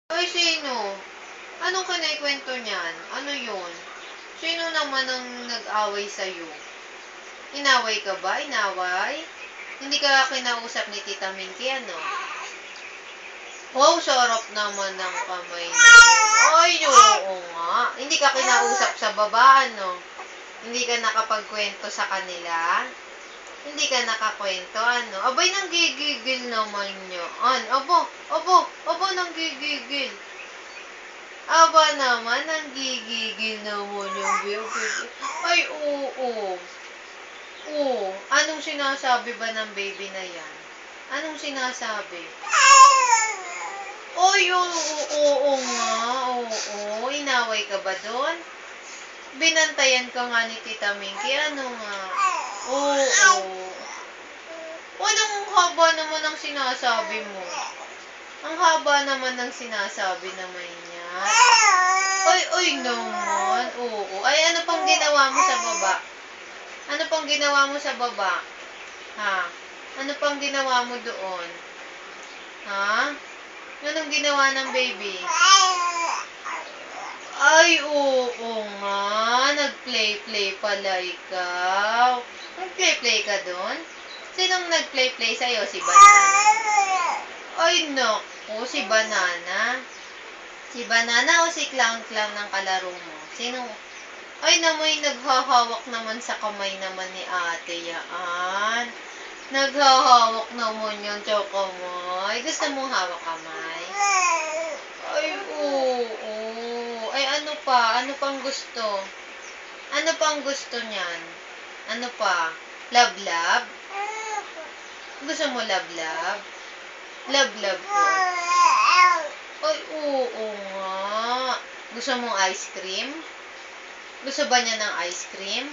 Ay, sino? Anong kinikwento niyan? Ano yun? Sino naman ang nag-away sa'yo? Inaway ka ba? Inaway? Hindi ka kinausap ni Tita Minky, ano? Wow, sarap naman ng kamay mo. Ay, oo nga. Hindi ka kinausap sa baba, ano? Hindi ka nakapagkwento sa kanila? Hindi ka nakakwento, ano? Abay, nanggigigil naman yan. Abo, nanggigigil. Aba naman, nanggigigil naman yung baby. Ay, oo. Oo. Anong sinasabi ba ng baby na yan? Anong sinasabi? Ay, oo nga. Oo. Inaway ka ba doon? Binantayan ka nga ni Tita Minky. Ano nga? Oo. Anong haba naman ang sinasabi mo? Ang haba naman ng sinasabi naman niya. Ay naman. Oo. Ay, ano pang ginawa mo sa baba? Ano pang ginawa mo sa baba? Ha? Ano pang ginawa mo doon? Ha? Anong ginawa ng baby? Ay, oo nga. Nag-play-play pala ikaw. Nag-play-play ka doon? Sinong nag-play-play sa'yo? Si Banana? Ay, naku. Si Banana? Si Banana o si Clown-Clown ng kalaro mo? Sino? Ay, namoy naghahawak naman sa kamay naman ni ate yan. Naghahawak naman yung chokomay. Gusto mong hawak kamay? Ay, oo. Ay, ano pa? Ano pang gusto? Ano pang gusto niyan? Ano pa? Love-love? Gusto mo love-love? Love-love po. Ay, oo nga. Gusto mong ice cream? Gusto ba niya ng ice cream?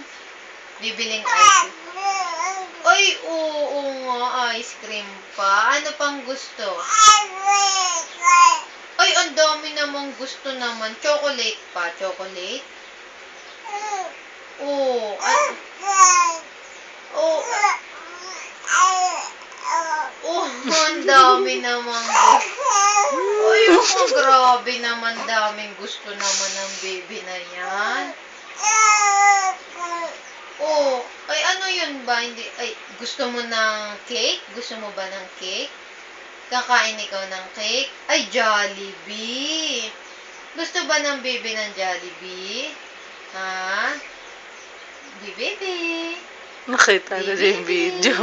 Bibiling ice cream? Ay, oo nga. Ice cream pa. Ano pang gusto? Ay, ang dami namang gusto naman. Chocolate pa. Chocolate? Oo. Oo. Oh, ang dami namang gusto. Ay, grabe naman. Daming gusto naman ng baby na yan. Oh, ay ano yun ba? Hindi, ay, gusto mo ng cake? Gusto mo ba ng cake? Kakain ikaw ng cake? Ay, Jollibee! Gusto ba ng baby ng Jollibee? Ha? Baby? Nakita na din yung video.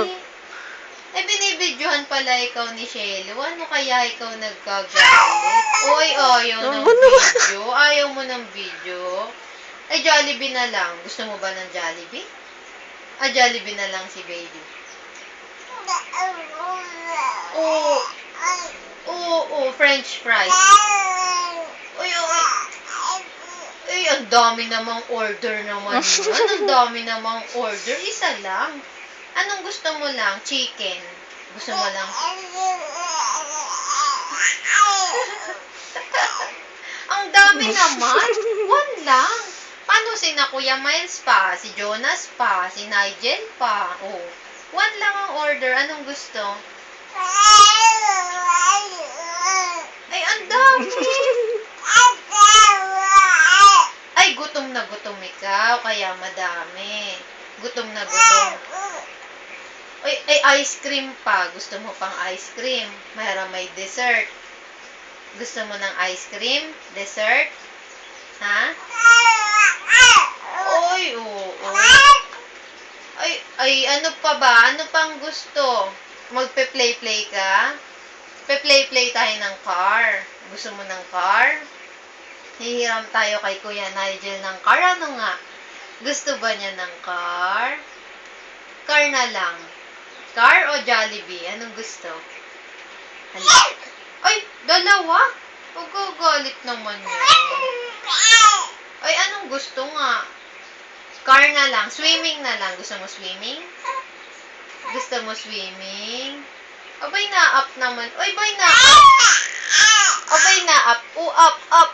Eh, binibidyohan pala ikaw ni Shelo. Ano kaya ikaw nagkagalit? Oy, ayaw ng video. Ayaw mo ng video. Ay, Jollibee na lang. Gusto mo ba ng Jollibee? Ah, Jollibee na lang si baby. Oo. Oo, French fries. Uy, ay, ang dami namang order naman yun. Ang dami namang order. Isa lang. Anong gusto mo lang? Chicken. Gusto mo lang? Ang dami naman. One lang. Paano si na Kuya Miles pa? Si Jonas pa? Si Nigel pa? Oh. One lang ang order. Anong gusto? Ay, ang dami. Ay, gutom na gutom ikaw. Kaya madami. Gutom na gutom. Ay, ice cream pa. Gusto mo pang ice cream? May dessert. Gusto mo ng ice cream? Dessert? Ha? Oy, oo. Ay, ano pa ba? Ano pang gusto? Magpe-play-play ka? Pe-play-play tayo ng car. Gusto mo ng car? Hihiram tayo kay Kuya Nigel ng car. Ano nga? Gusto ba niya ng car? Car na lang. Car o Jollibee? Anong gusto? Ay, dalawa? Magagalit naman yun. Ay, anong gusto nga? Car na lang. Swimming na lang. Gusto mo swimming? Gusto mo swimming? Abay, na-up naman. Ay, bay, na-up. Abay, na-up. Up.